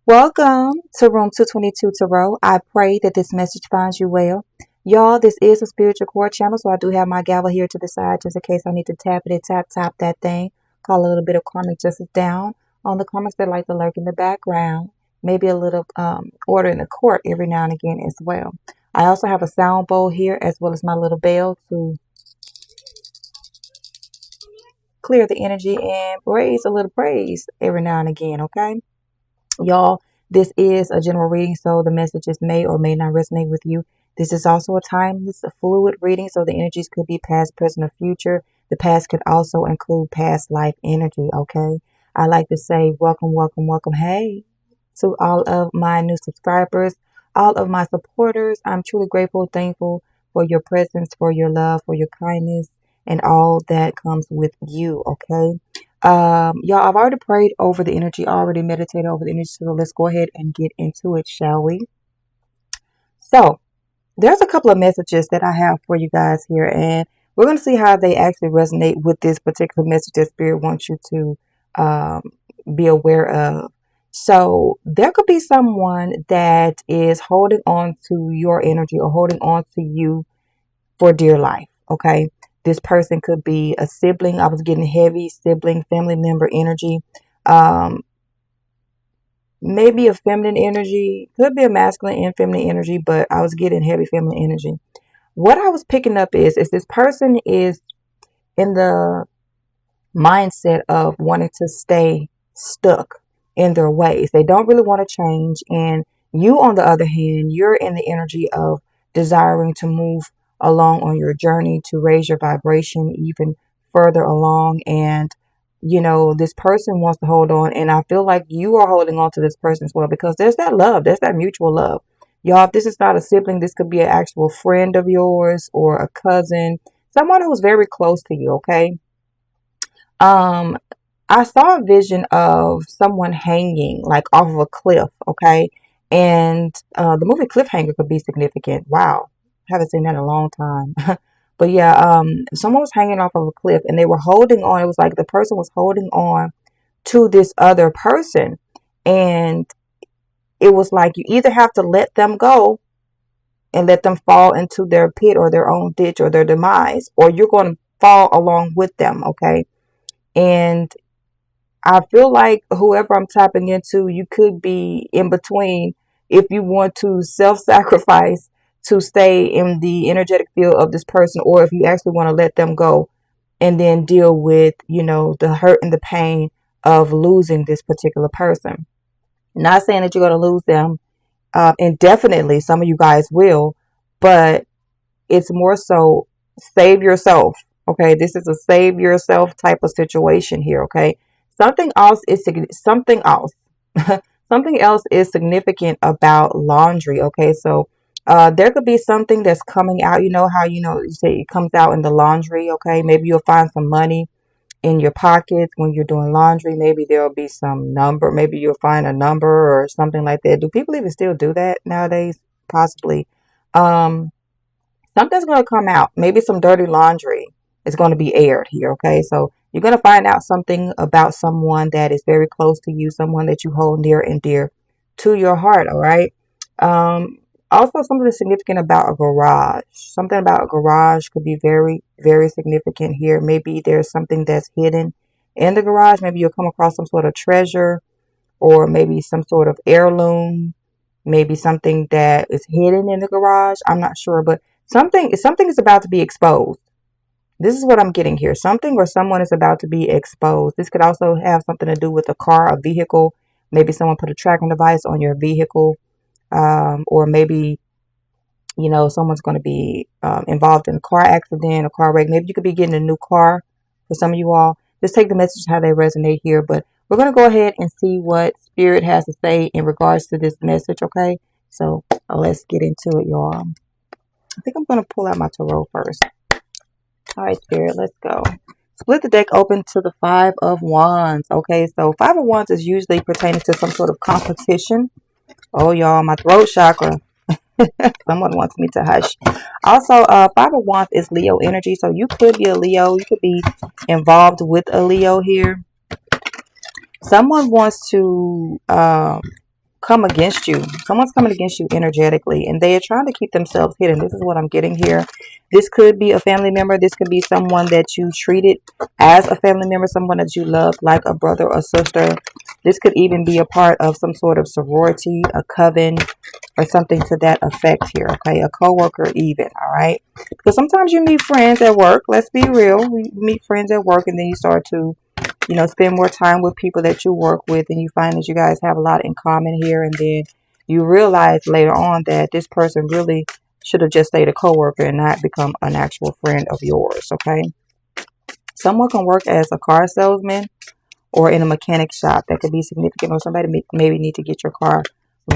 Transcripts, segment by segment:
Welcome to Room 222 Tarot. I pray that this message finds you well. Y'all, this is a spiritual core channel, so I do have my gavel here to the side just in case I need to tap it and tap that thing. Call a little bit of karmic justice down on the karmics that like to lurk in the background. Maybe a little order in the court every now and again as well. I also have a sound bowl here as well as my little bell to clear the energy and raise a little praise every now and again, okay? Y'all, this is a general reading, so the messages may or may not resonate with you. This is also a timeless, fluid reading, so the energies could be past, present, or future. The past could also include past life energy, okay? I like to say welcome, welcome, welcome, hey, to all of my new subscribers, all of my supporters. I'm truly grateful, thankful for your presence, for your love, for your kindness, and all that comes with you, okay? Y'all, I've already prayed over the energy, already meditated over the energy, so let's go ahead and get into it, shall we? So, there's a couple of messages that I have for you guys here, and we're going to see how they actually resonate with this particular message that Spirit wants you to be aware of. So, there could be someone that is holding on to your energy or holding on to you for dear life, okay? This person could be a sibling. I was getting heavy sibling, family member energy. Maybe a feminine energy. Could be a masculine and feminine energy, but I was getting heavy feminine energy. What I was picking up is this person is in the mindset of wanting to stay stuck in their ways. They don't really want to change. And you, on the other hand, you're in the energy of desiring to move along on your journey to raise your vibration even further along. And this person wants to hold on, and I feel like you are holding on to this person as well, because there's that love, there's that mutual love. Y'all, if this is not a sibling, this could be an actual friend of yours or a cousin, someone who's very close to you, okay? I saw a vision of someone hanging like off of a cliff, okay? And the movie Cliffhanger could be significant. Wow, haven't seen that in a long time. But yeah, someone was hanging off of a cliff and they were holding on. It was like the person was holding on to this other person. And it was like you either have to let them go and let them fall into their pit or their own ditch or their demise, or you're going to fall along with them, okay? And I feel like whoever I'm tapping into, you could be in between if you want to self-sacrifice to stay in the energetic field of this person, or if you actually want to let them go and then deal with, the hurt and the pain of losing this particular person. Not saying that you're going to lose them indefinitely. Some of you guys will, but it's more so save yourself. Okay, this is a save yourself type of situation here. Okay, something else is something else. Something else is significant about laundry. Okay, so there could be something that's coming out. You know how you say it comes out in the laundry. Okay, maybe you'll find some money in your pockets when you're doing laundry. Maybe there'll be some number. Maybe you'll find a number or something like that. Do people even still do that nowadays? Possibly. Something's going to come out. Maybe some dirty laundry is going to be aired here. Okay, so you're going to find out something about someone that is very close to you, someone that you hold near and dear to your heart. All right. Also, something significant about a garage. Something about a garage could be very, very significant here. Maybe there's something that's hidden in the garage. Maybe you'll come across some sort of treasure, or maybe some sort of heirloom. Maybe something that is hidden in the garage. I'm not sure, but something is about to be exposed. This is what I'm getting here. Something or someone is about to be exposed. This could also have something to do with a car, a vehicle. Maybe someone put a tracking device on your vehicle. Or maybe, someone's going to be involved in a car accident, a car wreck. Maybe you could be getting a new car for some of you all. Just take the message how they resonate here. But we're going to go ahead and see what Spirit has to say in regards to this message, okay? So let's get into it, y'all. I think I'm going to pull out my tarot first. All right, Spirit, let's go. Split the deck open to the Five of Wands. Okay, so Five of Wands is usually pertaining to some sort of competition. Oh, y'all, my throat chakra. Someone wants me to hush. Also, Five of Wands is Leo energy. So you could be a Leo. You could be involved with a Leo here. Someone wants to come against you. Someone's coming against you energetically, and they are trying to keep themselves hidden. This is what I'm getting here. This could be a family member. This could be someone that you treated as a family member, someone that you love like a brother or sister. This could even be a part of some sort of sorority, a coven, or something to that effect here, okay? A coworker even, all right? Because sometimes you meet friends at work. Let's be real. We meet friends at work, and then you start to, spend more time with people that you work with, and you find that you guys have a lot in common here, and then you realize later on that this person really should have just stayed a coworker and not become an actual friend of yours, okay? Someone can work as a car salesman or in a mechanic shop. That could be significant, or somebody maybe need to get your car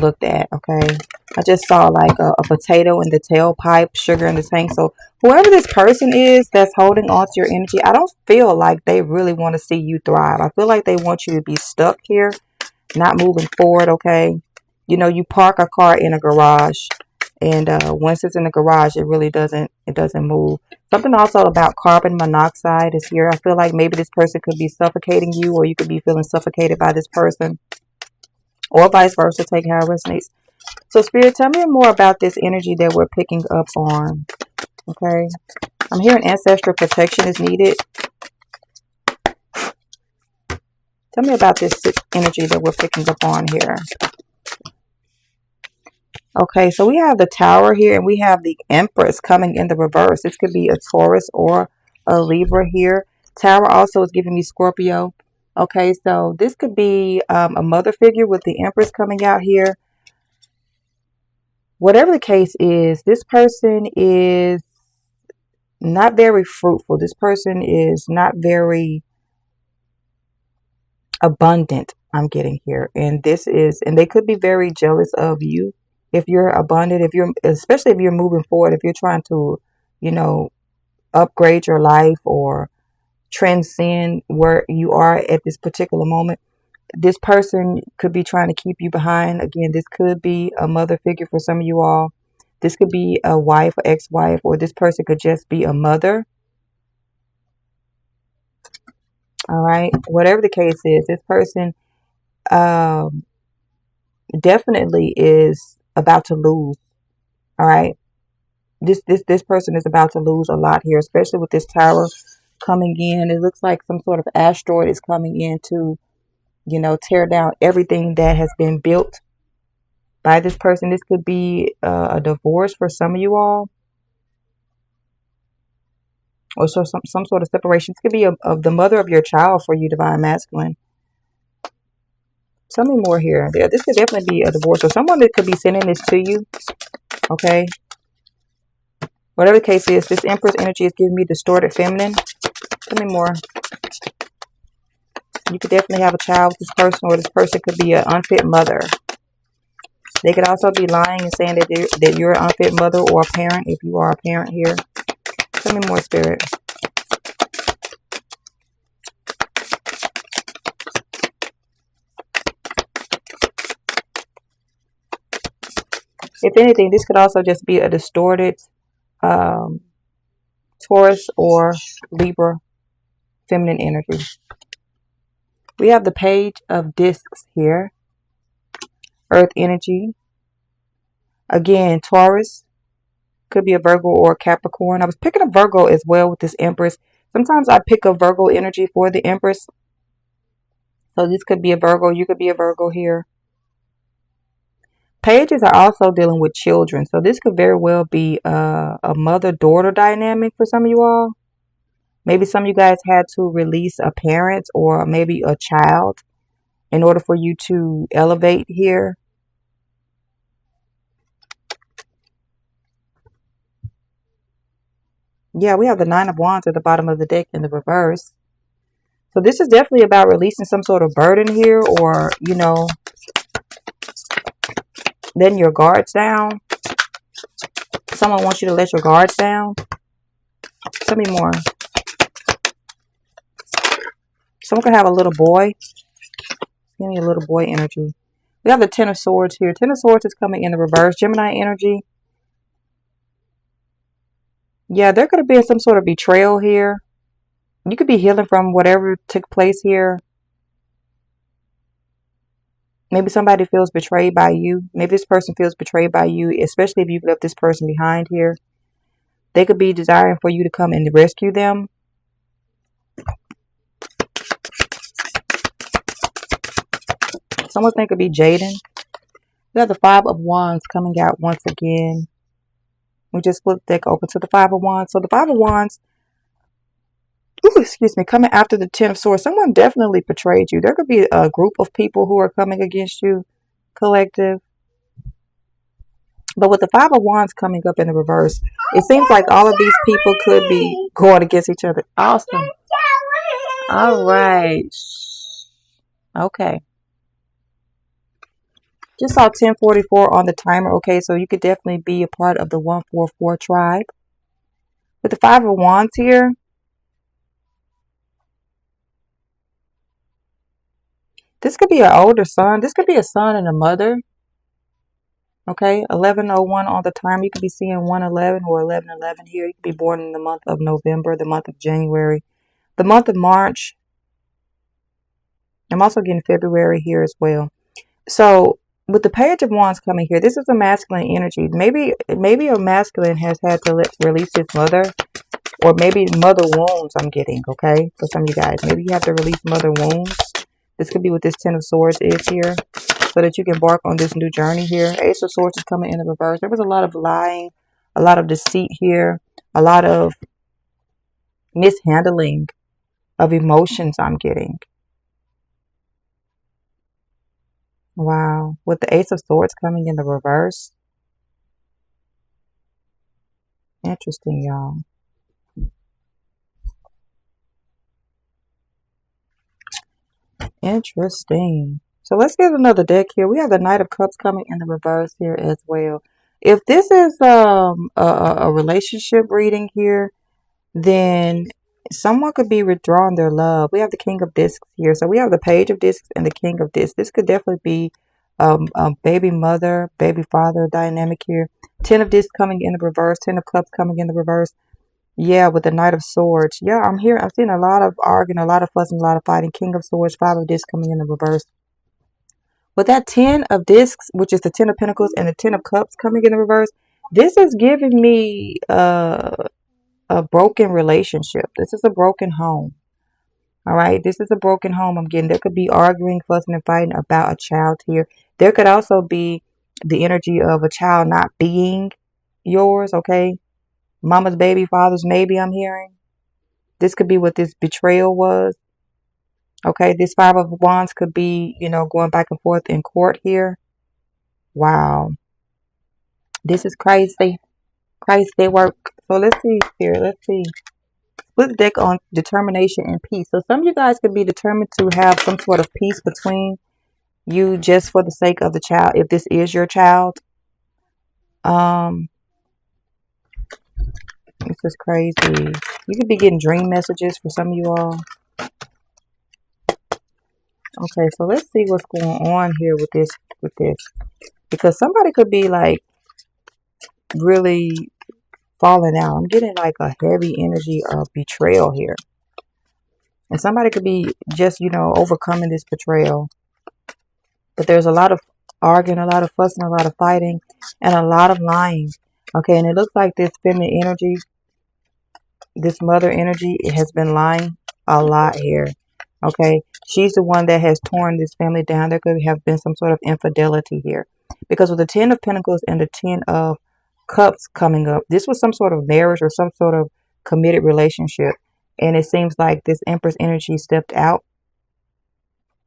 looked at, okay? I just saw like a potato in the tailpipe, sugar in the tank. So whoever this person is that's holding on to your energy, I don't feel like they really want to see you thrive. I feel like they want you to be stuck here, not moving forward, okay? You park a car in a garage, and once it's in the garage, it doesn't move. Something also about carbon monoxide is here. I feel like maybe this person could be suffocating you, or you could be feeling suffocated by this person, or vice versa. Take how it resonates. So, Spirit, tell me more about this energy that we're picking up on. Okay. I'm hearing ancestral protection is needed. Tell me about this energy that we're picking up on here. Okay, so we have the Tower here, and we have the Empress coming in the reverse. This could be a Taurus or a Libra here. Tower also is giving me Scorpio. Okay, so this could be a mother figure with the Empress coming out here. Whatever the case is, this person is not very fruitful. This person is not very abundant, I'm getting here. And they could be very jealous of you if you're abundant, especially if you're moving forward, if you're trying to, upgrade your life or transcend where you are at this particular moment. This person could be trying to keep you behind. Again, this could be a mother figure for some of you all. This could be a wife or ex-wife, or this person could just be a mother. All right. Whatever the case is, this person definitely is about to lose. All right. This person is about to lose a lot here, especially with this Tower coming in. It looks like some sort of asteroid is coming in to, tear down everything that has been built by this person. This could be a divorce for some of you all, or so some sort of separation. This could be of the mother of your child for you, Divine Masculine. Tell me more here. This could definitely be a divorce, or someone that could be sending this to you. Okay. Whatever the case is, this Empress energy is giving me distorted feminine. Tell me more. You could definitely have a child with this person, or this person could be an unfit mother. They could also be lying and saying that you're an unfit mother or a parent, if you are a parent here. Tell me more, Spirit. If anything, this could also just be a distorted Taurus or Libra feminine energy. We have the Page of Discs here. Earth energy. Again, Taurus. Could be a Virgo or a Capricorn. I was picking up Virgo as well with this Empress. Sometimes I pick up Virgo energy for the Empress. So this could be a Virgo. You could be a Virgo here. Pages are also dealing with children. So this could very well be a mother-daughter dynamic for some of you all. Maybe some of you guys had to release a parent or maybe a child in order for you to elevate here. Yeah, we have the Nine of Wands at the bottom of the deck in the reverse. So this is definitely about releasing some sort of burden here, or, letting your guards down. Someone wants you to let your guards down. Tell me more. Someone could have a little boy. Give me a little boy energy. We have the Ten of Swords here. Ten of Swords is coming in the reverse. Gemini energy. Yeah, there could have been some sort of betrayal here. You could be healing from whatever took place here. Maybe somebody feels betrayed by you. Maybe this person feels betrayed by you, especially if you've left this person behind here. They could be desiring for you to come and rescue them. Someone think it could be Jaden. We have the Five of Wands coming out once again. We just flip the deck open to the Five of Wands. So the Five of Wands, ooh, excuse me, coming after the Ten of Swords. Someone definitely betrayed you. There could be a group of people who are coming against you, collective. But with the Five of Wands coming up in the reverse, it seems like all of these people could be going against each other. Awesome. All right. Okay. Just saw 1044 on the timer. Okay, so you could definitely be a part of the 144 tribe. With the Five of Wands here, this could be an older son. This could be a son and a mother. Okay, 1101 on the timer. You could be seeing 111 or 1111 here. You could be born in the month of November, the month of January, the month of March. I'm also getting February here as well. So with the Page of Wands coming here, this is a masculine energy. Maybe a masculine has had to release his mother, or maybe mother wounds. I'm getting, okay, for some of you guys. Maybe you have to release mother wounds. This could be what this Ten of Swords is here, so that you can embark on this new journey here. Ace of Swords is coming in the reverse. There was a lot of lying, a lot of deceit here, a lot of mishandling of emotions I'm getting. Wow. With the Ace of Swords coming in the reverse. Interesting, y'all. Interesting. So let's get another deck here. We have the Knight of Cups coming in the reverse here as well. If this is a relationship reading here, then someone could be withdrawing their love. We have the King of Discs here. So we have the Page of Discs and the King of Discs. This could definitely be a baby mother, baby father dynamic here. Ten of Discs coming in the reverse. Ten of Cups coming in the reverse. Yeah, with the Knight of Swords. Yeah, I'm here. I'm seeing a lot of arguing, a lot of fussing, a lot of fighting. King of Swords, Five of Discs coming in the reverse. With that Ten of Discs, which is the Ten of Pentacles, and the Ten of Cups coming in the reverse, this is giving me a broken relationship. This is a broken home. All right, this is a broken home. I'm getting, there could be arguing, fussing, and fighting about a child here. There could also be the energy of a child not being yours. Okay, mama's baby, father's maybe. I'm hearing this could be what this betrayal was. Okay, this Five of Wands could be, going back and forth in court here. Wow, this is crazy. Crazy work. So let's see, Spirit. Let's see. Split the deck on determination and peace. So some of you guys could be determined to have some sort of peace between you just for the sake of the child. If this is your child. This is crazy. You could be getting dream messages for some of you all. Okay, so let's see what's going on here with this. Because somebody could be like really falling out. I'm getting like a heavy energy of betrayal here. And somebody could be just, overcoming this betrayal. But there's a lot of arguing, a lot of fussing, a lot of fighting, and a lot of lying. Okay, and it looks like this feminine energy, this mother energy, it has been lying a lot here. Okay, she's the one that has torn this family down. There could have been some sort of infidelity here. Because with the Ten of Pentacles and the Ten of Cups coming up, this was some sort of marriage or some sort of committed relationship. And it seems like this Empress energy stepped out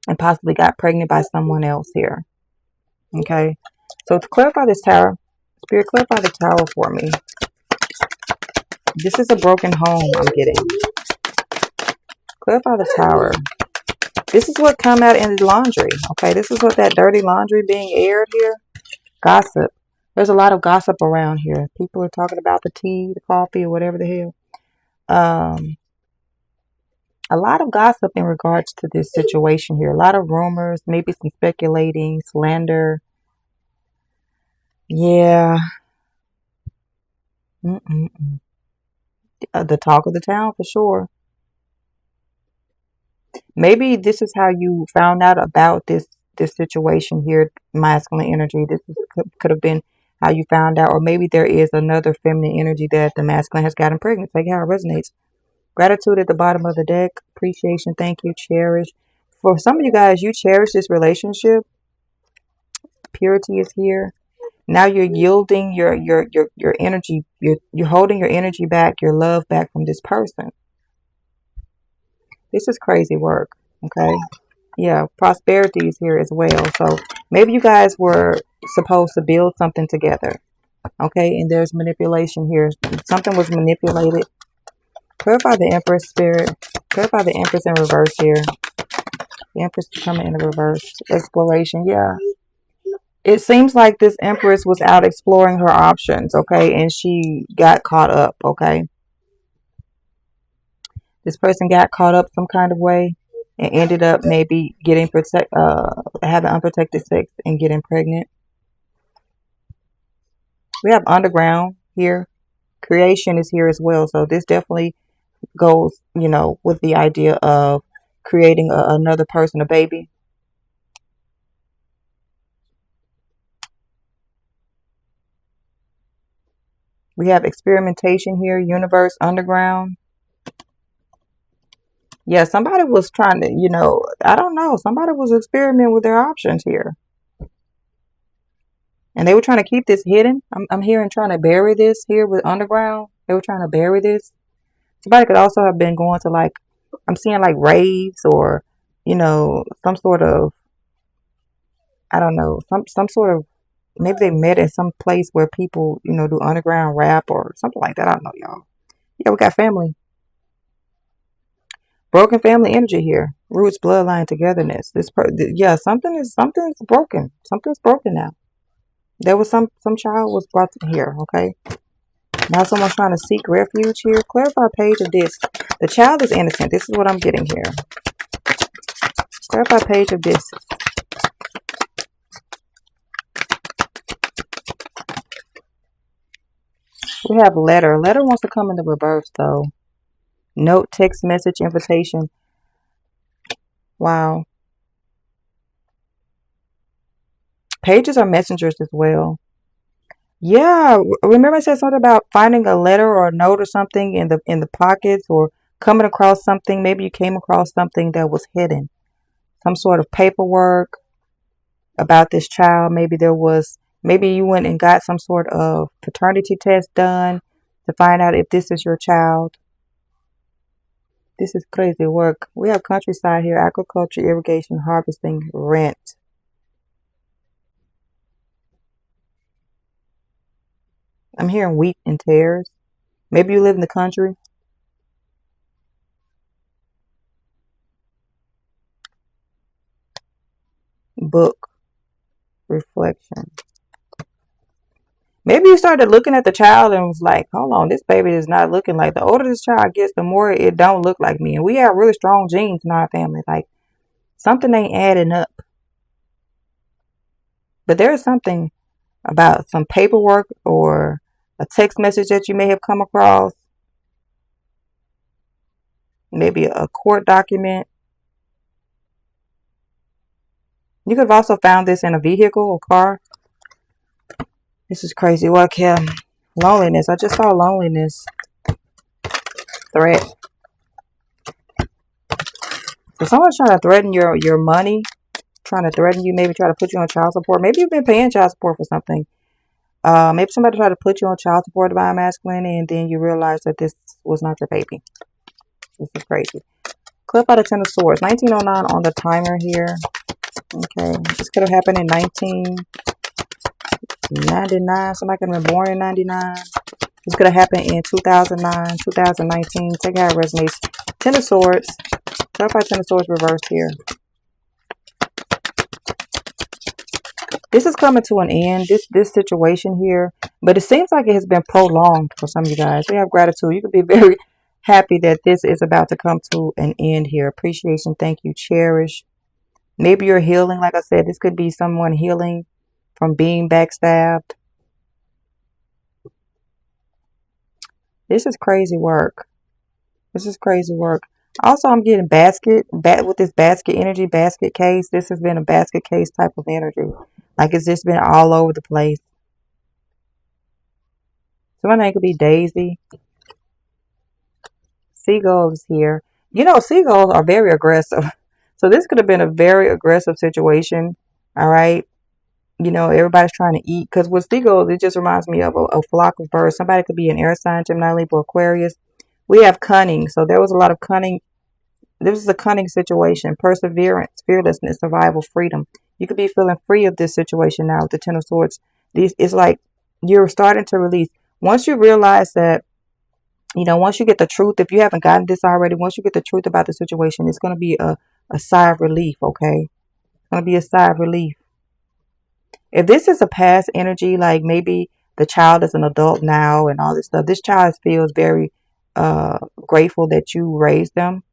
and possibly got pregnant by someone else here. Okay, so to clarify this tower, Spirit, clarify the tower for me. This is a broken home I'm getting. Clarify the tower. This is what come out in the laundry. Okay, this is what that dirty laundry being aired here. Gossip. There's a lot of gossip around here. People are talking about the tea, the coffee, or whatever the hell. A lot of gossip in regards to this situation here. A lot of rumors, maybe some speculating, slander. Yeah. The talk of the town for sure. Maybe this is how you found out about this this situation here, masculine energy. Could have been how you found out, or maybe there is another feminine energy that the masculine has gotten pregnant. Take how it resonates. Gratitude at the bottom of the deck. Appreciation. Thank you. Cherish. For some of you guys, you cherish this relationship. Purity is here. Now you're yielding your energy. You're holding your energy back, your love back from this person. This is crazy work. Okay. Yeah, prosperity is here as well. So maybe you guys were supposed to build something together. Okay, and there's manipulation here. Something was manipulated. Clarify the Empress spirit. Clarify the Empress in reverse here. The Empress coming in the reverse. Exploration, yeah. It seems like this Empress was out exploring her options, okay, and she got caught up, okay. This person got caught up some kind of way and ended up maybe having unprotected sex and getting pregnant. We have underground here. Creation is here as well. So this definitely goes, with the idea of creating another person, a baby. We have experimentation here, universe, underground. Yeah, somebody was trying to, I don't know. Somebody was experimenting with their options here. And they were trying to keep this hidden. I'm hearing trying to bury this here with underground. They were trying to bury this. Somebody could also have been going to I'm seeing raves or, some sort of, I don't know, some sort of, maybe they met at some place where people, do underground rap or something like that. I don't know, y'all. Yeah, we got family. Broken family energy here. Roots, bloodline, togetherness. Something's broken. Something's broken now. There was some child was brought to here, okay? Now someone's trying to seek refuge here. Clarify page of this. The child is innocent. This is what I'm getting here. Clarify page of this. We have letter. Letter wants to come in the reverse though. Note, text message, invitation. Wow. Pages are messengers as well. Yeah, remember I said something about finding a letter or a note or something in the pockets, or coming across something. Maybe you came across something that was hidden. Some sort of paperwork about this child. Maybe you went and got some sort of paternity test done to find out if this is your child. This is crazy work. We have countryside here, agriculture, irrigation, harvesting, rent. I'm hearing wheat and tares. Maybe you live in the country. Book. Reflection. Maybe you started looking at the child and was like, hold on, this baby is not looking like, the older this child gets, the more it don't look like me. And we have really strong genes in our family. Something ain't adding up. But there is something about some paperwork or a text message that you may have come across. Maybe a court document. You could have also found this in a vehicle or car. This is crazy work here. Loneliness. I just saw loneliness. Threat. So someone's trying to threaten your money. Trying to threaten you. Maybe try to put you on child support. Maybe you've been paying child support for something. Maybe somebody tried to put you on child support by a masculine, and then you realize that this was not your baby. This is crazy. Clip out of Ten of Swords. 1909 on the timer here. Okay. This could have happened in 1999. Somebody could have been born in 99. This could have happened in 2009, 2019. Take how it resonates. Ten of Swords. Clarify Ten of Swords reversed here. This is coming to an end, this situation here. But it seems like it has been prolonged for some of you guys. We have gratitude. You could be very happy that this is about to come to an end here. Appreciation, thank you, cherish. Maybe you're healing. Like I said, this could be someone healing from being backstabbed. This is crazy work. This is crazy work. Also, I'm getting with this basket energy, basket case. This has been a basket case type of energy. Like it's just been all over the place. So my name could be Daisy. Seagulls here. You know, seagulls are very aggressive. So this could have been a very aggressive situation. All right. You know, everybody's trying to eat. Because with seagulls, it just reminds me of a flock of birds. Somebody could be an air sign, Gemini, Libra, Aquarius. We have cunning. So there was a lot of cunning. This is a cunning situation. Perseverance, fearlessness, survival, freedom. You could be feeling free of this situation now with the Ten of Swords. These, it's like you're starting to release. Once you realize that, you know, once you get the truth, if you haven't gotten this already, once you get the truth about the situation, it's going to be a sigh of relief, okay? It's going to be a sigh of relief. If this is a past energy, like maybe the child is an adult now and all this stuff, this child feels very grateful that you raised them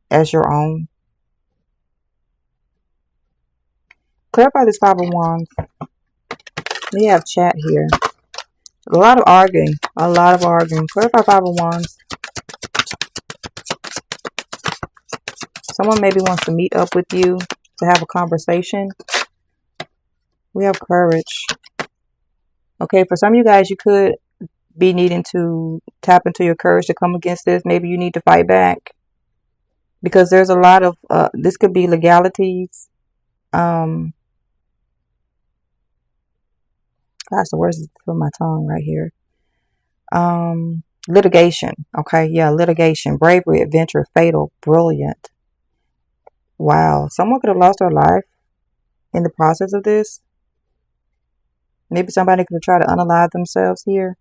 as your own. Clarify this Five of Wands. We have chat here. A lot of arguing. A lot of arguing. Clarify Five of Wands. Someone maybe wants to meet up with you to have a conversation. We have courage. Okay, for some of you guys, you could be needing to tap into your courage to come against this. Maybe you need to fight back. Because there's a lot of, this could be legalities. Gosh, the words is on my tongue right here. Litigation. Okay, yeah, litigation. Bravery, adventure, fatal, brilliant. Wow, someone could have lost their life in the process of this. Maybe somebody could have tried to unalive themselves here.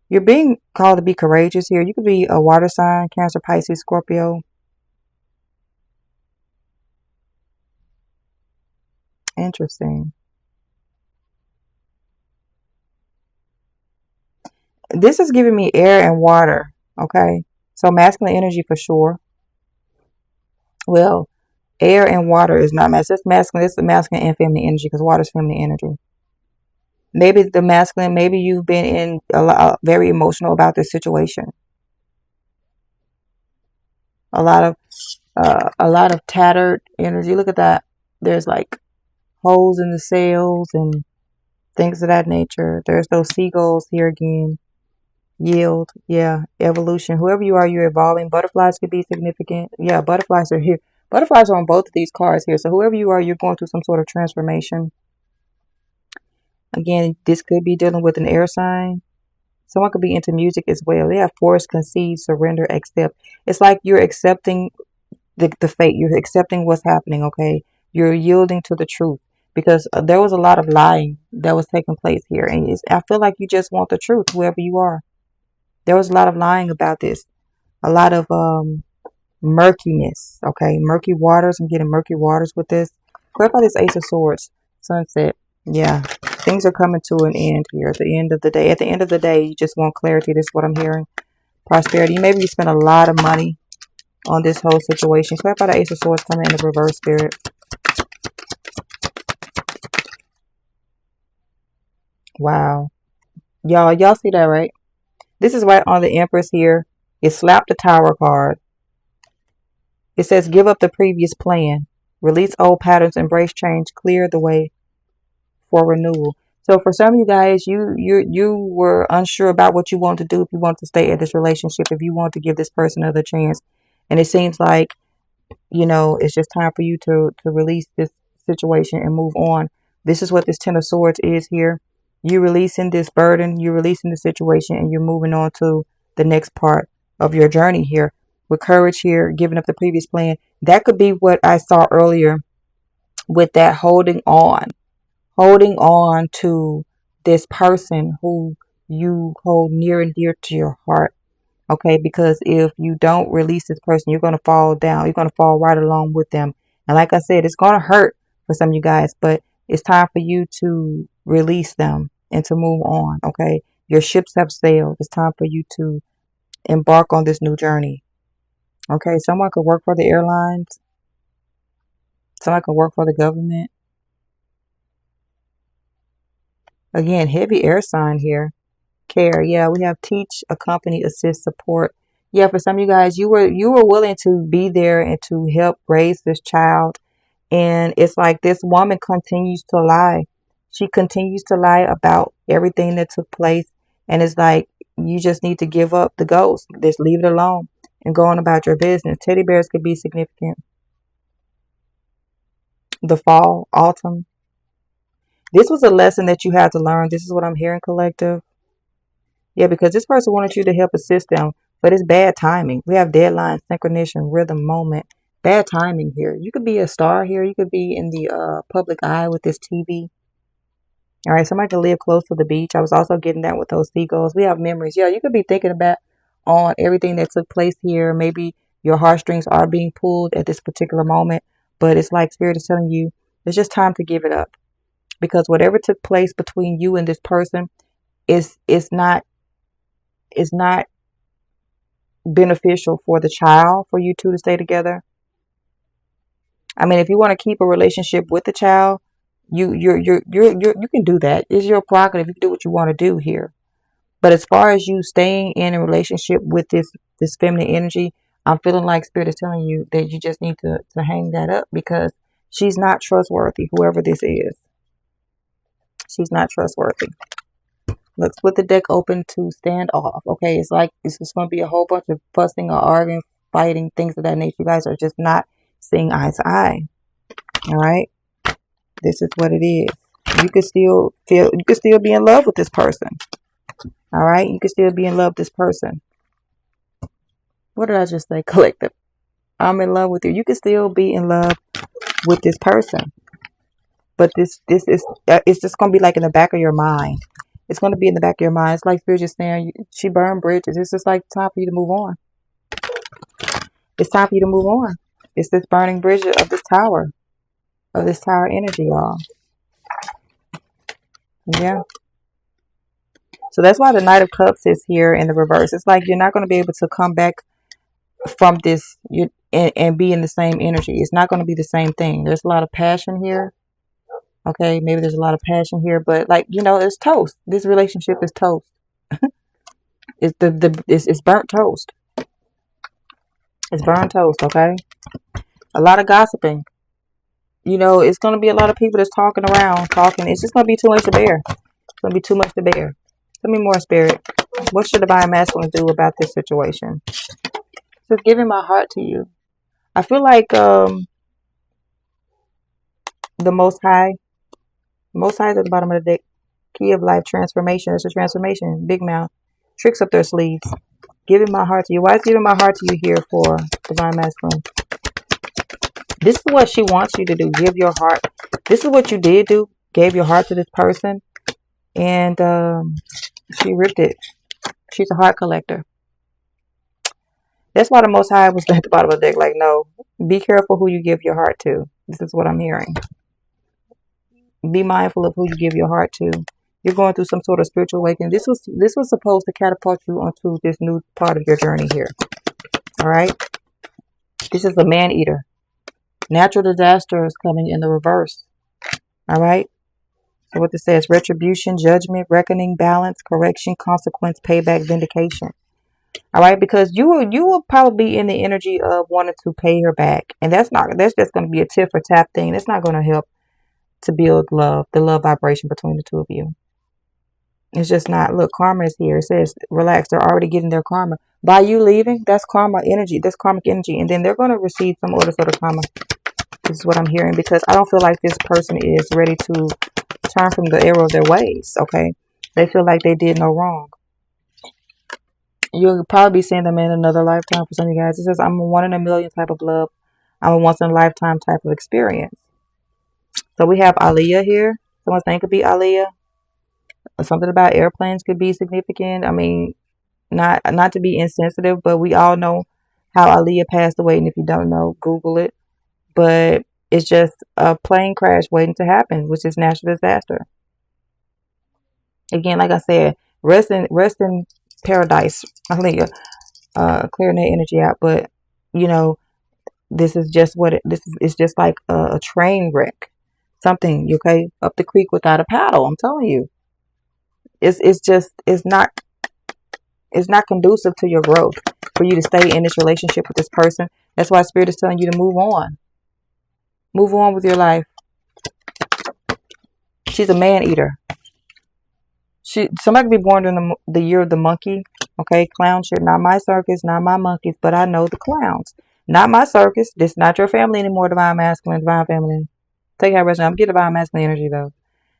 You're being called to be courageous here. You could be a water sign, Cancer, Pisces, Scorpio. Interesting. This is giving me air and water. Okay, so masculine energy for sure. Well, air and water is not masculine. It's masculine. It's the masculine and feminine energy because water is feminine energy. Maybe the masculine. Maybe you've been in a lot, very emotional about this situation. A lot of tattered energy. Look at that. There's like holes in the sails and things of that nature. There's those seagulls here again. Yield. Yeah. Evolution. Whoever you are, you're evolving. Butterflies could be significant. Yeah. Butterflies are here. Butterflies are on both of these cards here. So whoever you are, you're going through some sort of transformation. Again, this could be dealing with an air sign. Someone could be into music as well. They have force, concede, surrender, accept. It's like you're accepting the fate. You're accepting what's happening, okay? You're yielding to the truth because there was a lot of lying that was taking place here. And I feel like you just want the truth, whoever you are. There was a lot of lying about this. A lot of murkiness, okay? Murky waters. I'm getting murky waters with this. Clarify this Ace of Swords. Sunset. Yeah. Things are coming to an end here at the end of the day. At the end of the day, you just want clarity. This is what I'm hearing. Prosperity. Maybe you spend a lot of money on this whole situation. Clarify the Ace of Swords coming in the reverse, spirit. Wow. Y'all see that, right? This is right on the Empress here. It slapped the Tower card. It says, give up the previous plan. Release old patterns, embrace change, clear the way for renewal. So for some of you guys, you were unsure about what you want to do, if you want to stay in this relationship, if you want to give this person another chance. And it seems like, you know, it's just time for you to release this situation and move on. This is what this Ten of Swords is here. You're releasing this burden, you're releasing the situation, and you're moving on to the next part of your journey here. With courage here, giving up the previous plan. That could be what I saw earlier with that holding on to this person who you hold near and dear to your heart. Okay, because if you don't release this person, you're going to fall down. You're going to fall right along with them. And like I said, it's going to hurt for some of you guys, but it's time for you to release them and to move on. Okay, your ships have sailed. It's time for you to embark on this new journey. Okay, someone could work for the airlines. Someone could work for the government. Again, heavy air sign here. Care. Yeah, we have teach, accompany, assist, support. Yeah, for some of you guys, you were willing to be there and to help raise this child. And it's like this woman continues to lie. She continues to lie about everything that took place. And it's like, you just need to give up the ghost. Just leave it alone and go on about your business. Teddy bears could be significant. The fall, autumn. This was a lesson that you had to learn. This is what I'm hearing, collective. Yeah, because this person wanted you to help assist them, but it's bad timing. We have deadline, synchronization, rhythm, moment. Bad timing here. You could be a star here. You could be in the public eye with this TV. All right, somebody could live close to the beach. I was also getting that with those seagulls. We have memories. Yeah, you could be thinking about on everything that took place here. Maybe your heartstrings are being pulled at this particular moment, but it's like Spirit is telling you it's just time to give it up, because whatever took place between you and this person is not beneficial for the child, for you two to stay together. I mean, if you want to keep a relationship with the child, you can do that. It's your prerogative. You can do what you want to do here. But as far as you staying in a relationship with this feminine energy, I'm feeling like Spirit is telling you that you just need to hang that up, because she's not trustworthy. Whoever this is, she's not trustworthy. Let's split the deck open to stand off. Okay, it's like it's just going to be a whole bunch of fussing or arguing, fighting, things of that nature. You guys are just not seeing eye to eye. All right, this is what it is. You could still be in love with this person. All right, you could still be in love with this person. What did I just say, collective? I'm in love with you. You could still be in love with this person, but this is it's just going to be like in the back of your mind. It's going to be in the back of your mind. It's like Spirit just saying, she burned bridges. It's just like time for you to move on. It's time for you to move on. It's this burning bridge of this tower energy, y'all. Yeah. So that's why the Knight of Cups is here in the reverse. It's like you're not going to be able to come back from this and be in the same energy. It's not going to be the same thing. There's a lot of passion here. Okay, maybe there's a lot of passion here, but like, it's toast. This relationship is toast. It's burnt toast. It's burnt toast, okay? A lot of gossiping. It's gonna be a lot of people that's talking around, talking. It's just gonna be too much to bear. It's gonna be too much to bear. Tell me more, Spirit. What should Divine Masculine do about this situation? Just giving my heart to you. I feel like the Most High is at the bottom of the deck. Key of life, transformation. It's a transformation. Big mouth. Tricks up their sleeves. Giving my heart to you. Why is giving my heart to you here for Divine Masculine? This is what she wants you to do. Give your heart. This is what you did do. Gave your heart to this person. And she ripped it. She's a heart collector. That's why the Most High was at the bottom of the deck. Like, no. Be careful who you give your heart to. This is what I'm hearing. Be mindful of who you give your heart to. You're going through some sort of spiritual awakening. This was supposed to catapult you onto this new part of your journey here. All right. This is a man eater. Natural disaster is coming in the reverse. All right. So what this says: retribution, judgment, reckoning, balance, correction, consequence, payback, vindication. All right, because you will probably be in the energy of wanting to pay her back, and that's just going to be a tit for tat thing. That's not going to help to build love, the love vibration between the two of you. It's just not. Look, karma is here. It says, relax. They're already getting their karma. By you leaving, that's karma energy. That's karmic energy. And then they're going to receive some other sort of karma. This is what I'm hearing, because I don't feel like this person is ready to turn from the error of their ways, okay? They feel like they did no wrong. You'll probably be seeing them in another lifetime for some of you guys. It says, I'm a 1 in a million type of love. I'm a once in a lifetime type of experience. So we have Aliyah here. Someone's name could be Aliyah. Something about airplanes could be significant. I mean, not to be insensitive, but we all know how Aliyah passed away. And if you don't know, Google it. But it's just a plane crash waiting to happen, which is natural disaster. Again, like I said, rest in paradise. Aliyah, clearing that energy out. But this is just it's just like a train wreck. Something, okay, up the creek without a paddle. I'm telling you. It's not conducive to your growth. for you to stay in this relationship with this person. That's why Spirit is telling you to move on. Move on with your life. She's a man eater. Somebody could be born in the year of the monkey. Okay, clown shit. Not my circus, not my monkeys, but I know the clowns. Not my circus. This is not your family anymore, divine masculine, divine feminine. Take out rest. I'm getting divine masculine energy though.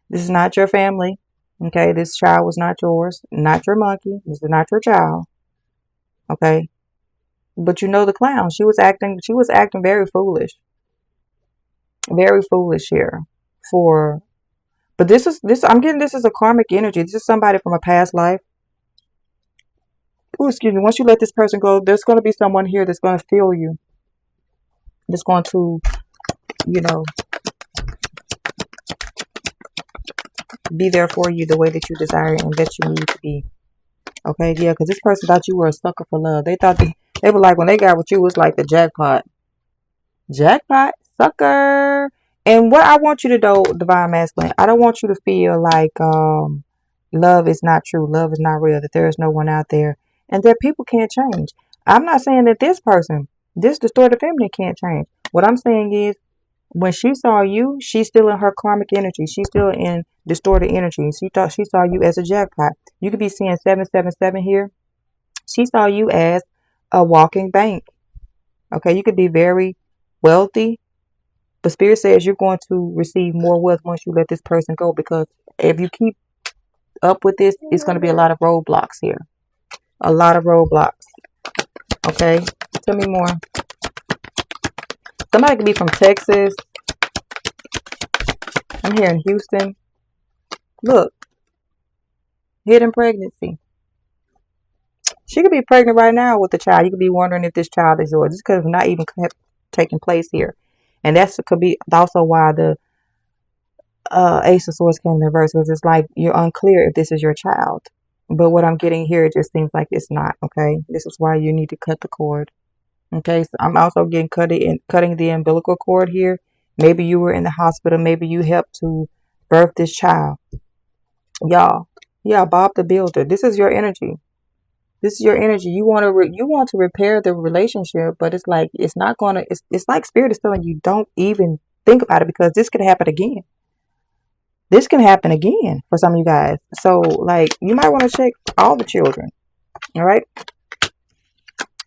This is not your family. Okay, this child was not yours. Not your monkey. This is not your child. Okay. But you know the clown. She was acting very foolish. Very foolish here. But I'm getting this is a karmic energy. This is somebody from a past life. Oh, excuse me. Once you let this person go, there's going to be someone here that's going to feel you. That's going to, you know, be there for you the way that you desire and that you need to be. Okay, yeah, because this person thought you were a sucker for love. They thought they were like, when they got with you, it was like the jackpot. Jackpot, sucker. And what I want you to do, divine masculine, I don't want you to feel like love is not true, love is not real, that there is no one out there, and that people can't change. I'm not saying that this distorted feminine can't change. What I'm saying is, when she saw you, she's still in her karmic energy. She's still in distorted energy. She thought she saw you as a jackpot. You could be seeing 777 here. She saw you as a walking bank. Okay, you could be very wealthy, but Spirit says you're going to receive more wealth once you let this person go, because if you keep up with this, it's going to be a lot of roadblocks here. A lot of roadblocks. Okay, tell me more. Somebody could be from Texas. I'm here in Houston. Look, hidden pregnancy. She could be pregnant right now with the child. You could be wondering if this child is yours. This could have not even taken place here. And that could be also why the Ace of Swords came in reverse, because it's like you're unclear if this is your child. But what I'm getting here, it just seems like it's not. Okay, this is why you need to cut the cord. Okay, so I'm also getting cutting the umbilical cord here. Maybe you were in the hospital. Maybe you helped to birth this child. Y'all, yeah, Bob the Builder. This is your energy. This is your energy. You want to repair the relationship, but it's like it's not gonna. It's like Spirit is telling you, don't even think about it, because this could happen again. This can happen again for some of you guys. So, like, you might want to check all the children. All right.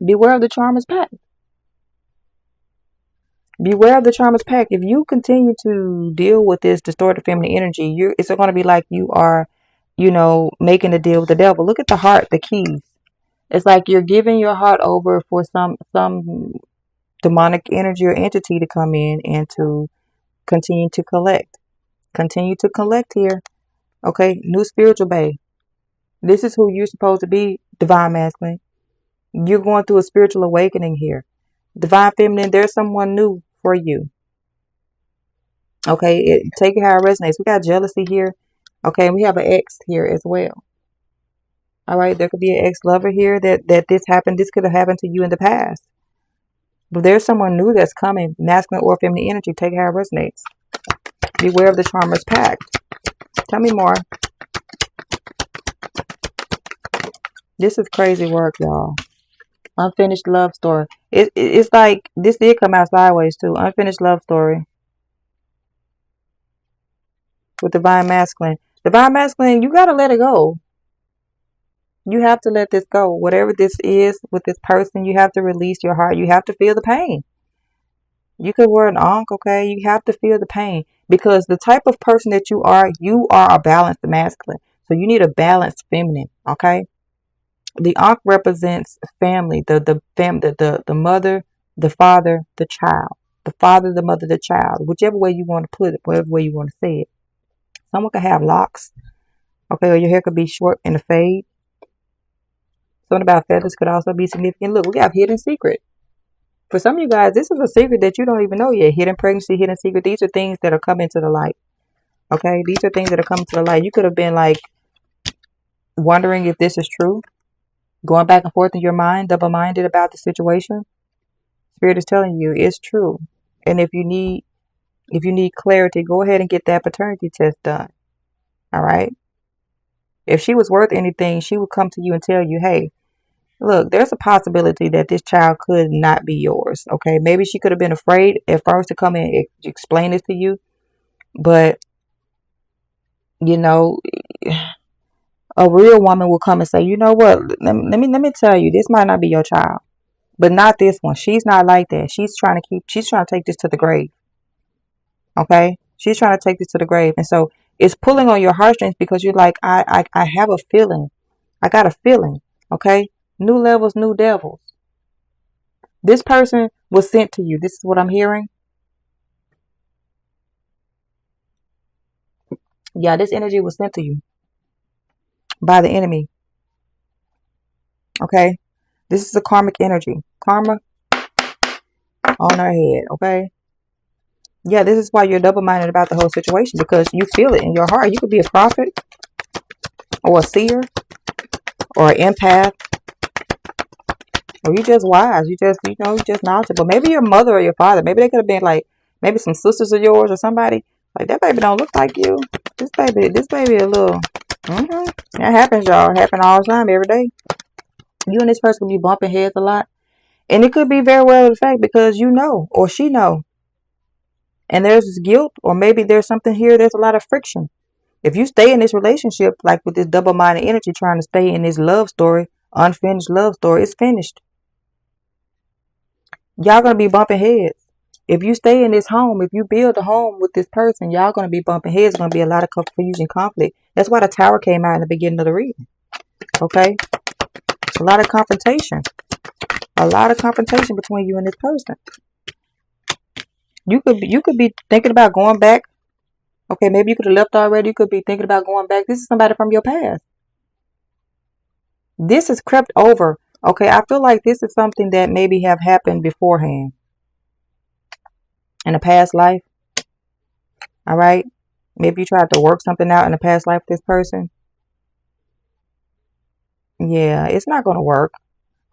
Beware of the charmer's pact. Beware of the charmer's pact. If you continue to deal with this distorted feminine energy, it's going to be like you are, making a deal with the devil. Look at the heart, the keys. It's like you're giving your heart over for some demonic energy or entity to come in and to continue to collect. Continue to collect here. Okay, new spiritual bae. This is who you're supposed to be, divine masculine. You're going through a spiritual awakening here. Divine feminine, there's someone new for you. Okay, take it how it resonates. We got jealousy here. Okay, and we have an ex here as well. All right, there could be an ex-lover here that this happened. This could have happened to you in the past. But there's someone new that's coming, masculine or feminine energy. Take it how it resonates. Beware of the charmer's pact. Tell me more. This is crazy work, y'all. Unfinished love story. It's like this did come out sideways too. Unfinished love story with divine masculine. Divine masculine, you gotta let it go. You have to let this go. Whatever this is with this person, you have to release your heart. You have to feel the pain. You could wear an ankh, okay? You have to feel the pain, because the type of person that you are a balanced masculine. So you need a balanced feminine, okay? The ankh represents family, the mother, the father, the child. The father, the mother, the child. Whichever way you want to put it, whatever way you want to say it. Someone could have locks, okay, or your hair could be short and a fade. Something about feathers could also be significant. Look, we have hidden secret. For some of you guys, this is a secret that you don't even know yet. Hidden pregnancy, hidden secret. These are things that are coming to the light. Okay, these are things that are coming to the light. You could have been like wondering if this is true, going back and forth in your mind, double-minded about the situation. Spirit is telling you it's true. And if you need clarity, go ahead and get that paternity test done. All right. If she was worth anything, she would come to you and tell you, hey, Look, there's a possibility that this child could not be yours. Okay, maybe she could have been afraid at first to come and explain this to you, but you know, a real woman will come and say, you know what? Let me tell you, this might not be your child, but not this one. She's not like that. She's trying to take this to the grave. Okay, she's trying to take this to the grave, and so it's pulling on your heartstrings because you're like, I have a feeling. I got a feeling. Okay, new levels, new devils. This person was sent to you. This is what I'm hearing. Yeah, this energy was sent to you by the enemy. Okay, this is a karmic energy. Karma on our head. Okay. Yeah, this is why you're double-minded about the whole situation because you feel it in your heart. You could be a prophet or a seer or an empath, or you just wise. You just knowledgeable. Maybe your mother or your father. Maybe they could have been like maybe some sisters of yours or somebody. Like that baby don't look like you. This baby a little. That happens, y'all. It happens all the time, every day. You and this person will be bumping heads a lot, and it could be very well the fact because you know or she know, and there's this guilt, or maybe there's something here. There's a lot of friction. If you stay in this relationship, like with this double-minded energy, trying to stay in this love story, unfinished love story, it's finished. Y'all gonna be bumping heads. If you stay in this home, if you build a home with this person, y'all gonna be bumping heads. It's gonna be a lot of confusion, conflict. That's why the tower came out in the beginning of the reading. Okay, a lot of confrontation. A lot of confrontation between you and this person. You could be thinking about going back. Okay, maybe you could have left already. You could be thinking about going back. This is somebody from your past. This has crept over. Okay, I feel like this is something that maybe have happened beforehand in a past life. All right, maybe you tried to work something out in a past life with this person. Yeah, it's not going to work.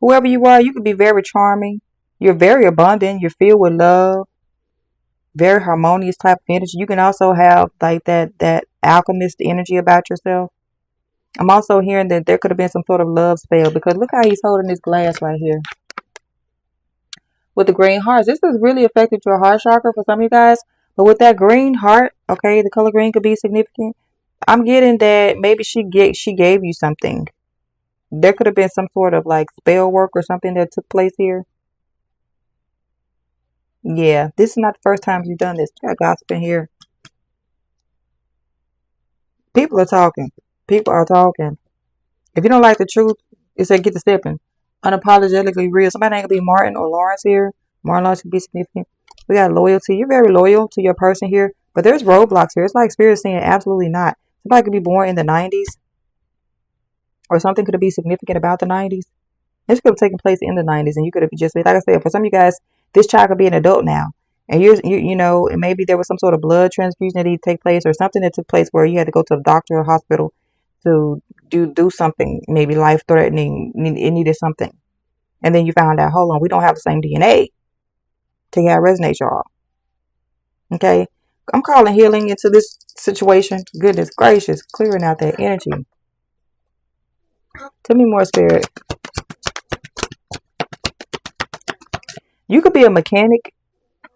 Whoever you are, you could be very charming. You're very abundant. You're filled with love. Very harmonious type of energy. You can also have like that alchemist energy about yourself. I'm also hearing that there could have been some sort of love spell because look how he's holding this glass right here with the green hearts. This has really affected your heart chakra for some of you guys. But with that green heart, okay, the color green could be significant. I'm getting that maybe she gave you something. There could have been some sort of like spell work or something that took place here. Yeah, this is not the first time you've done this. We got gossip in here. People are talking. People are talking. If you don't like the truth, it said get to stepping. Unapologetically real. Somebody ain't gonna be Martin or Lawrence here. Martin Lawrence could be significant. We got loyalty. You're very loyal to your person here. But there's roadblocks here. It's like Spirit saying absolutely not. Somebody could be born in the 90s. Or something could be significant about the 90s. This could have taken place in the 90s. And you could have just been, like I said, for some of you guys, this child could be an adult now. And you know, and maybe there was some sort of blood transfusion that needed to take place or something that took place where you had to go to the doctor or hospital to do something, maybe life threatening. It needed something. And then you found out, hold on, we don't have the same DNA. Take how it resonates, y'all. Okay. I'm calling healing into this situation. Goodness gracious. Clearing out that energy. Tell me more, Spirit. You could be a mechanic.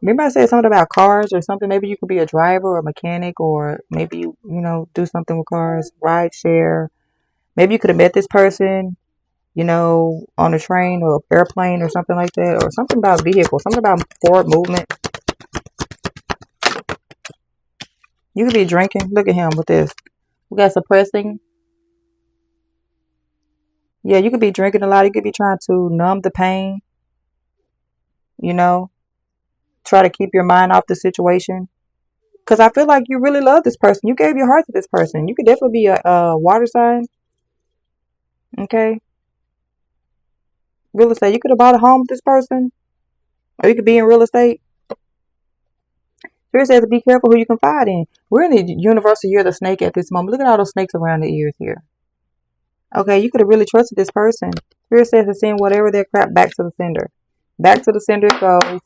Remember I said something about cars or something? Maybe you could be a driver or a mechanic, or maybe you know, do something with cars, ride share. Maybe you could have met this person, you know, on a train or airplane or something like that, or something about vehicle, something about forward movement. You could be drinking. Look at him with this. We got suppressing. Yeah, you could be drinking a lot. You could be trying to numb the pain, you know, try to keep your mind off the situation. Because I feel like you really love this person. You gave your heart to this person. You could definitely be a water sign. Okay. Real estate. You could have bought a home with this person. Or you could be in real estate. Spirit says to be careful who you confide in. We're in the universal year of the snake at this moment. Look at all those snakes around the ears here. Okay, you could have really trusted this person. Spirit says to send whatever their crap back to the sender. Back to the sender it goes.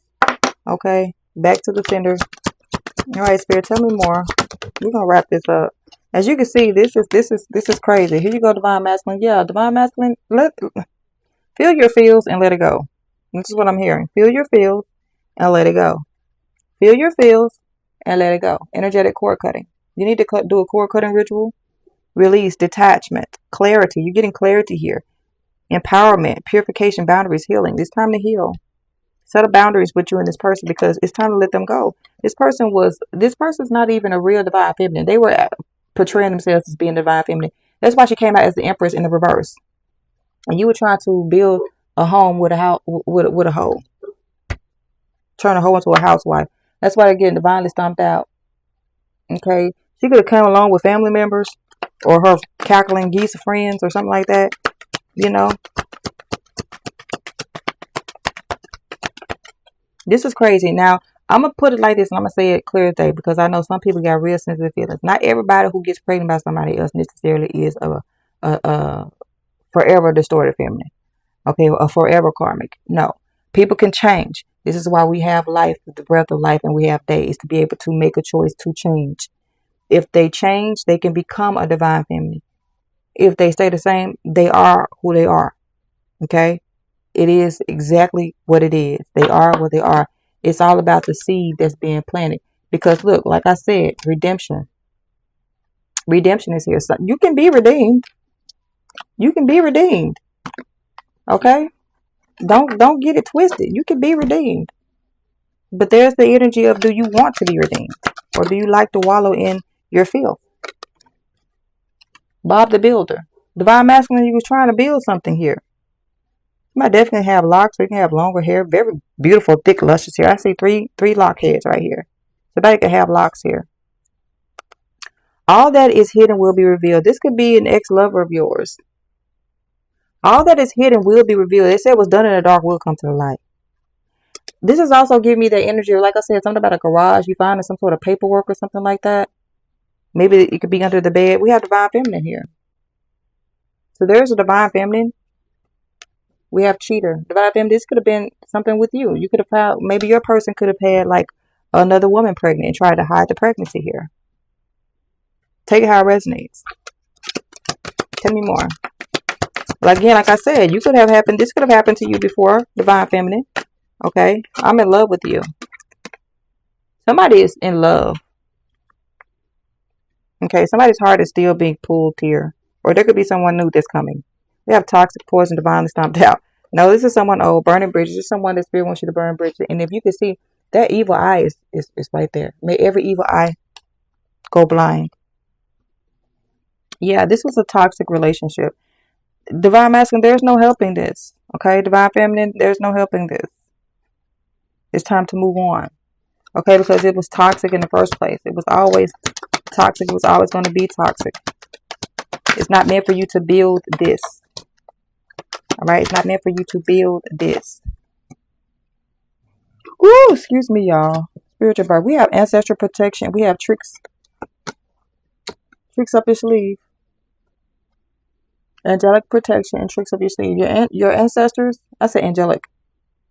Okay, back to the sender. All right, Spirit, tell me more. We're gonna wrap this up. As you can see, this is crazy. Here you go, divine masculine. Yeah, divine masculine. Feel your feels and let it go. This is what I'm hearing. Feel your feels and let it go. Feel your feels and let it go. Energetic cord cutting. You need to do a cord cutting ritual. Release, detachment, clarity. You're getting clarity here. Empowerment, purification, boundaries, healing. It's time to heal. Set up boundaries with you and this person because it's time to let them go. This person's not even a real divine feminine. They were portraying themselves as being divine feminine. That's why she came out as the Empress in the reverse. And you were trying to build a home with a house with a hoe. Turn a hoe into a housewife. That's why they're getting divinely stomped out. Okay. She could have come along with family members or her cackling geese friends or something like that. You know. This is crazy. Now, I'm going to put it like this and I'm going to say it clear as day because I know some people got real sensitive feelings. Not everybody who gets pregnant by somebody else necessarily is a forever distorted feminine. Okay, a forever karmic. No. People can change. This is why we have life, the breath of life, and we have days to be able to make a choice to change. If they change, they can become a divine feminine. If they stay the same, they are who they are. Okay? It is exactly what it is. They are what they are. It's all about the seed that's being planted. Because look, like I said, redemption. Redemption is here. So you can be redeemed. You can be redeemed. Okay? Don't get it twisted. You can be redeemed. But there's the energy of, do you want to be redeemed? Or do you like to wallow in your filth? Bob the Builder. Divine Masculine, you was trying to build something here. You might definitely have locks, or you can have longer hair. Very beautiful, thick, luscious hair. I see three lock heads right here. Somebody could have locks here. All that is hidden will be revealed. This could be an ex-lover of yours. All that is hidden will be revealed. They said what's done in the dark will come to the light. This is also giving me the energy of, like I said, something about a garage. You find some sort of paperwork or something like that. Maybe it could be under the bed. We have divine feminine here. So there's a divine feminine. We have cheater. Divine feminine. This could have been something with you. You could have found, maybe your person could have had like another woman pregnant and tried to hide the pregnancy here. Take it how it resonates. Tell me more. But again, like I said, you could have happened. This could have happened to you before, divine feminine. Okay, I'm in love with you. Somebody is in love. Okay, somebody's heart is still being pulled here. Or there could be someone new that's coming. We have toxic, poison, divinely stomped out. No, this is someone old, burning bridges. This is someone that spirit wants you to burn bridges. And if you can see, that evil eye is right there. May every evil eye go blind. Yeah, this was a toxic relationship. Divine Masculine, there's no helping this. Okay, Divine Feminine, there's no helping this. It's time to move on. Okay, because it was toxic in the first place. It was always toxic. It was always going to be toxic. It's not meant for you to build this. All right, it's not meant for you to build this. Ooh, excuse me, y'all. Spiritual birth. We have ancestral protection. We have tricks up your sleeve. Angelic protection and tricks up your sleeve. Your ancestors. I said angelic.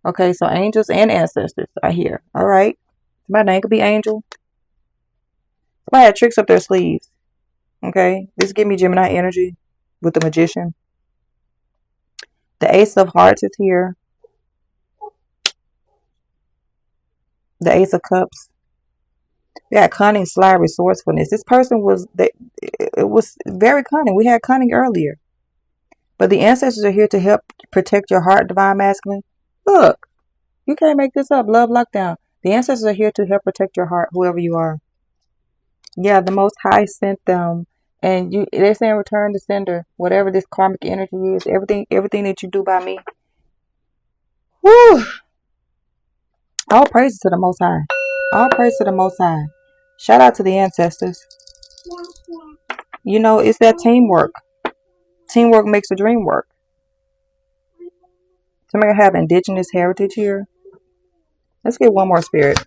Okay, so angels and ancestors are here. All right. My name could be Angel. Somebody had tricks up their sleeves. Okay. This give me Gemini energy with the Magician. The Ace of Hearts is here. The Ace of Cups. We had cunning, sly, resourcefulness. This person it was very cunning. We had cunning earlier. But the ancestors are here to help protect your heart, Divine Masculine. Look, you can't make this up. Love lockdown. The ancestors are here to help protect your heart, whoever you are. Yeah, the Most High sent them. And they're saying return to sender. Whatever this karmic energy is, everything that you do by me. Whew. All praise to the Most High. All praise to the Most High. Shout out to the ancestors. You know, it's that teamwork. Teamwork makes the dream work. Somebody have indigenous heritage here. Let's get one more spirit.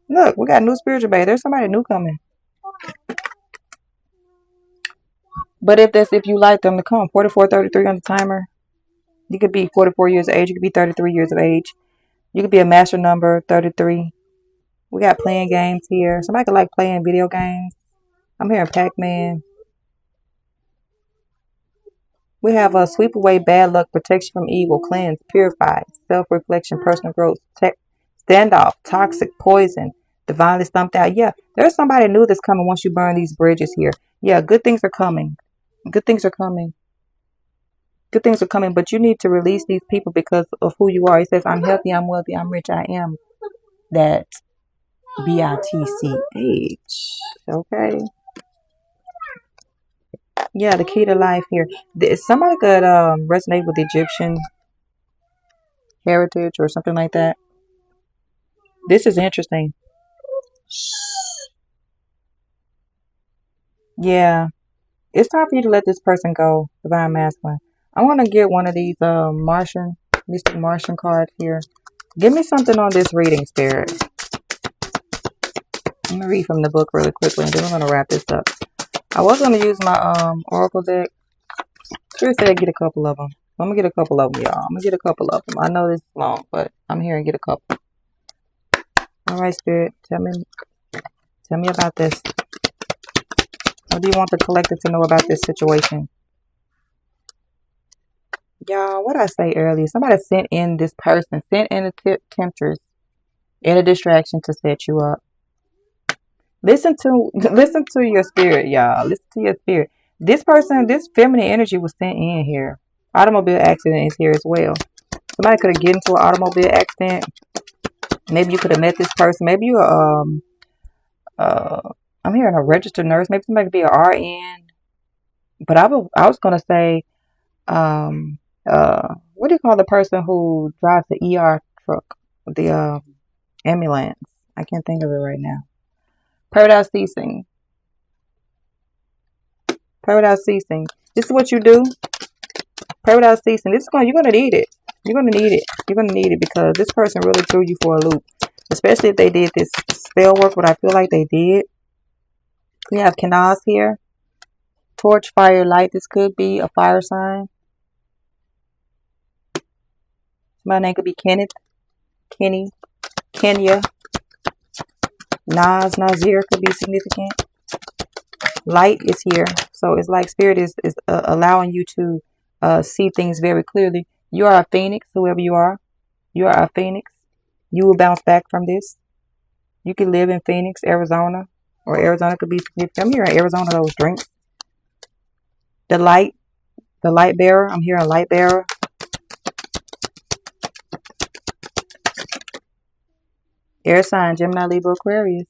Look, we got a new spiritual babe. There's somebody new coming. But if you like them to come, 4433 on the timer. You could be 44 years of age. You could be 33 years of age. You could be a master number 33. We got playing games here. Somebody could like playing video games. I'm hearing Pac-Man. We have a sweep away bad luck, protection from evil, cleanse, purify, self-reflection, personal growth, standoff, toxic, poison, divinely stumped out. Yeah, there's somebody new that's coming once you burn these bridges here. Yeah, good things are coming. Good things are coming. Good things are coming, but you need to release these people because of who you are. He says, I'm healthy, I'm wealthy, I'm rich, I am that BITCH. Okay. Yeah, the key to life here. Somebody could resonate with Egyptian heritage or something like that. This is interesting. Yeah, it's time for you to let this person go, divine masculine. I want to get one of these Mystic Martian cards here. Give me something on this reading, Spirit. I'm gonna read from the book really quickly, and then we're gonna wrap this up. I was gonna use my Oracle deck. Spirit said get a couple of them. I'm gonna get a couple of them, y'all. I'm gonna get a couple of them. I know this is long, but I'm here and get a couple. All right, Spirit, tell me about this. What do you want the collective to know about this situation? Y'all, what I say earlier, somebody sent in this person, sent in a temptress in a distraction to set you up. Listen to your spirit, y'all. Listen to your spirit. This person, this feminine energy was sent in here. Automobile accident is here as well. Somebody could have get into an automobile accident. Maybe you could have met this person. Maybe you I'm hearing a registered nurse. Maybe somebody could be an RN. But I was gonna say what do you call the person who drives the ER truck, the ambulance? I can't think of it right now. Pray without ceasing. Pray without ceasing. This is what you do. Pray without ceasing. You're gonna need it. You're gonna need it. You're gonna need it because this person really threw you for a loop. Especially if they did this spell work, what I feel like they did. We have Kenaz here. Torch, fire, light. This could be a fire sign. My name could be Kenneth, Kenny, Kenya, Nazir could be significant. Light is here. So it's like Spirit is allowing you to see things very clearly. You are a phoenix, whoever you are. You are a phoenix. You will bounce back from this. You can live in Phoenix, Arizona, or Arizona could be significant. I'm hearing Arizona, those drinks. The light bearer. I'm hearing light bearer. Air sign, Gemini, Libra, Aquarius.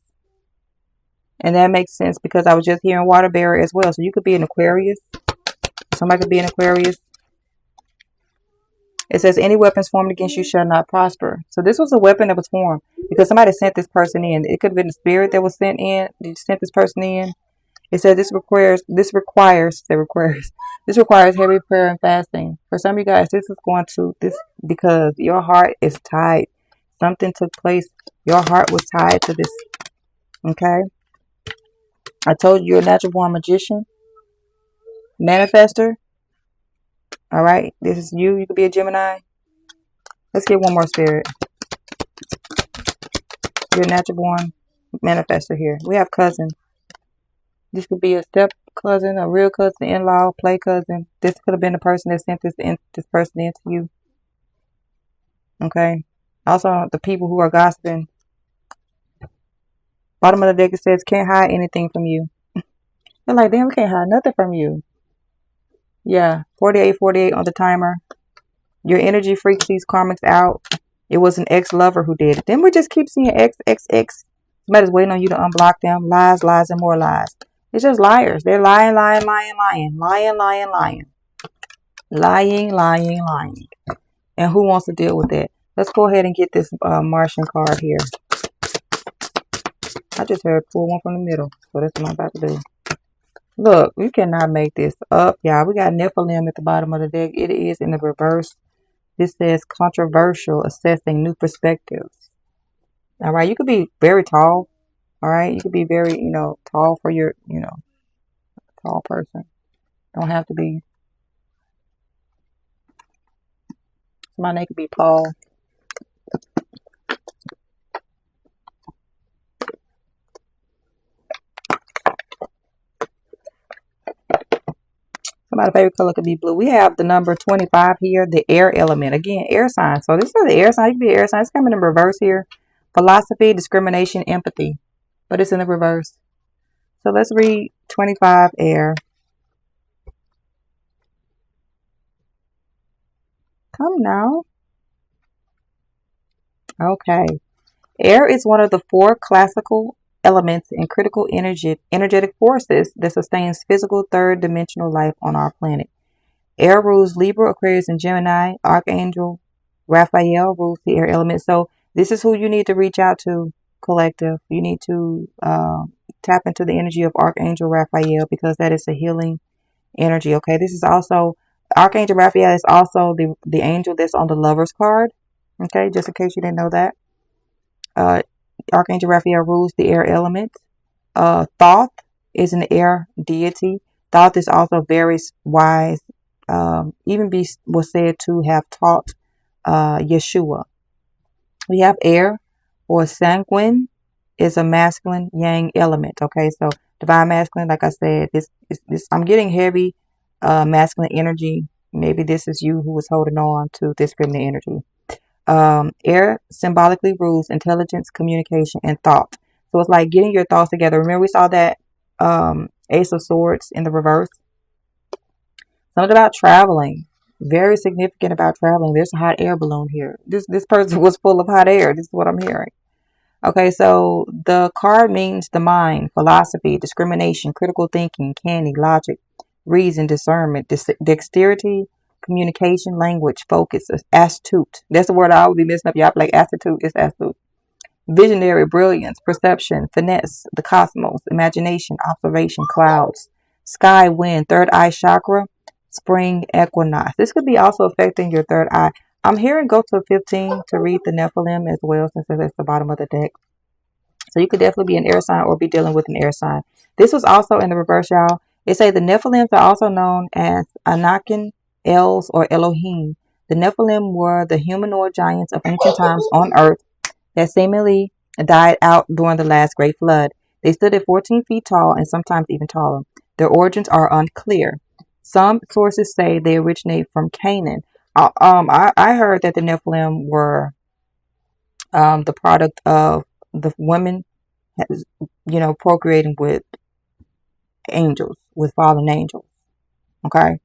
And that makes sense because I was just hearing water bearer as well. So you could be an Aquarius. Somebody could be an Aquarius. It says, any weapons formed against you shall not prosper. So this was a weapon that was formed because somebody sent this person in. It could have been the spirit that was sent in. They sent this person in. It says this requires heavy prayer and fasting. For some of you guys, this because your heart is tied. Something took place. Your heart was tied to this. Okay. I told you you're a natural born magician. Manifester. All right. This is you. You could be a Gemini. Let's get one more spirit. You're a natural born manifester here. We have cousin. This could be a step cousin, a real cousin, in-law, play cousin. This could have been the person that sent this person into you. Okay. Also, the people who are gossiping. Bottom of the deck, it says, can't hide anything from you. They're like, damn, we can't hide nothing from you. Yeah, 48 on the timer. Your energy freaks these karmics out. It was an ex-lover who did it. Then we just keep seeing X. Somebody's waiting on you to unblock them. Lies, and more lies. It's just liars. They're lying. And who wants to deal with that? Let's go ahead and get this Martian card here. I just heard pull one from the middle. So that's what I'm about to do. Look, you cannot make this up, y'all. We got Nephilim at the bottom of the deck. It is in the reverse. This says controversial, assessing new perspectives. All right. You could be very tall. All right. You could be very, tall for your, tall person. Don't have to be. My name could be Paul. Somebody's favorite color could be blue. We have the number 25 here, the air element. Again, air sign. So this is the air sign. You can be air sign. It's coming in reverse here. Philosophy, discrimination, empathy. But it's in the reverse. So let's read 25 air. Come now. Okay. Air is one of the four classical elements and critical energetic forces that sustains physical third-dimensional life on our planet. Air rules Libra, Aquarius, and Gemini. Archangel Raphael rules the air element. So this is who you need to reach out to, collective. You need to tap into the energy of Archangel Raphael because that is a healing energy. Okay, this is also Archangel Raphael is also the angel that's on the Lovers card. Okay, just in case you didn't know that. Archangel Raphael rules the air element. Thoth is an air deity. Thoth is also very wise. Even was said to have taught Yeshua. We have air, or sanguine, is a masculine yang element. Okay, so divine masculine, like I said, this I'm getting heavy masculine energy. Maybe this is you who was holding on to this feminine energy. Air symbolically rules intelligence, communication, and thought. So it's like getting your thoughts together. Remember we saw that Ace of Swords in the reverse. Something about traveling. Very significant about traveling. There's a hot air balloon here. This person was full of hot air. This is what I'm hearing. Okay, so the card means the mind, philosophy, discrimination, critical thinking, canny, logic, reason, discernment, dexterity, communication, language, focus, astute. That's the word I would be messing up. Y'all like astute is astute. Visionary, brilliance, perception, finesse, the cosmos, imagination, observation, clouds, sky, wind, third eye chakra, spring equinox. This could be also affecting your third eye. I'm hearing go to 15 to read the Nephilim as well, since it's at the bottom of the deck. So you could definitely be an air sign or be dealing with an air sign. This was also in the reverse, y'all. It say the Nephilims are also known as Anakin, Els, or Elohim. The Nephilim were the humanoid giants of ancient times on Earth that seemingly died out during the last great flood. They stood at 14 feet tall and sometimes even taller. Their origins are unclear. Some sources say they originate from Canaan. I heard that the Nephilim were the product of the women, procreating with angels, with fallen angels. Okay.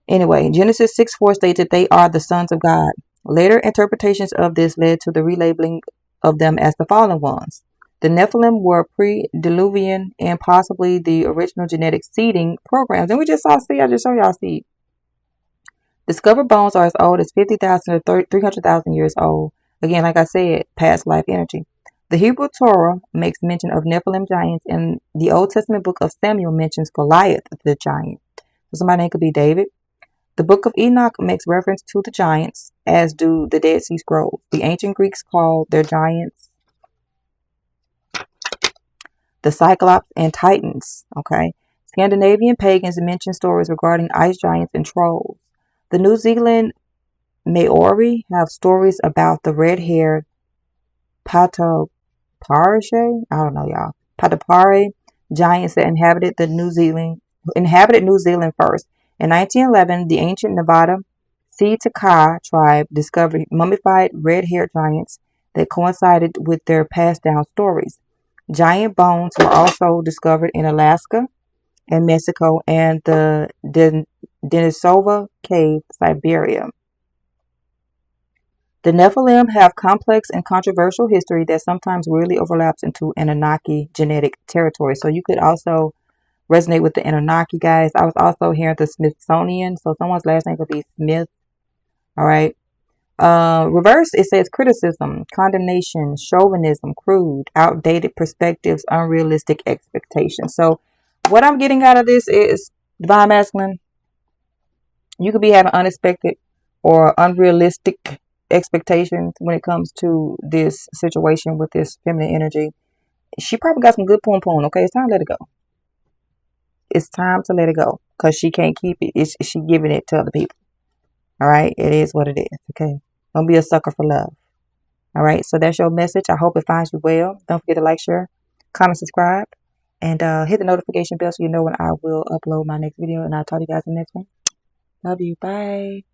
Anyway, Genesis 6:4 states that they are the sons of God. Later interpretations of this led to the relabeling of them as the fallen ones. The Nephilim were pre-Diluvian and possibly the original genetic seeding programs. And we just saw seed. I just showed y'all seed. Discovered bones are as old as 50,000 to 300,000 years old. Again, like I said, past life energy. The Hebrew Torah makes mention of Nephilim giants, and the Old Testament book of Samuel mentions Goliath, the giant. So somebody name could be David. The book of Enoch makes reference to the giants, as do the Dead Sea Scrolls. The ancient Greeks called their giants the Cyclops and Titans. Okay. Scandinavian pagans mention stories regarding ice giants and trolls. The New Zealand Maori have stories about the red-haired Patapare, I don't know, y'all. Patapare giants that inhabited New Zealand first. In 1911, the ancient Nevada Seetaka tribe discovered mummified red-haired giants that coincided with their passed-down stories. Giant bones were also discovered in Alaska and Mexico and the Denisova Cave, Siberia. The Nephilim have complex and controversial history that sometimes really overlaps into Anunnaki genetic territory. So you could also resonate with the Anunnaki, guys. I was also hearing the Smithsonian. So someone's last name could be Smith. All right. Reverse, it says criticism, condemnation, chauvinism, crude, outdated perspectives, unrealistic expectations. So what I'm getting out of this is divine masculine. You could be having unexpected or unrealistic expectations when it comes to this situation with this feminine energy. She probably got some good poom poom. Okay, it's time to let it go. It's time to let it go because she can't keep it. She giving it to other people. All right, it is what it is. Okay, don't be a sucker for love. All right, so that's your message. I hope it finds you well. Don't forget to like, share, comment, subscribe. And hit the notification bell so you know when I will upload my next video. And I'll talk to you guys in the next one. Love you. Bye.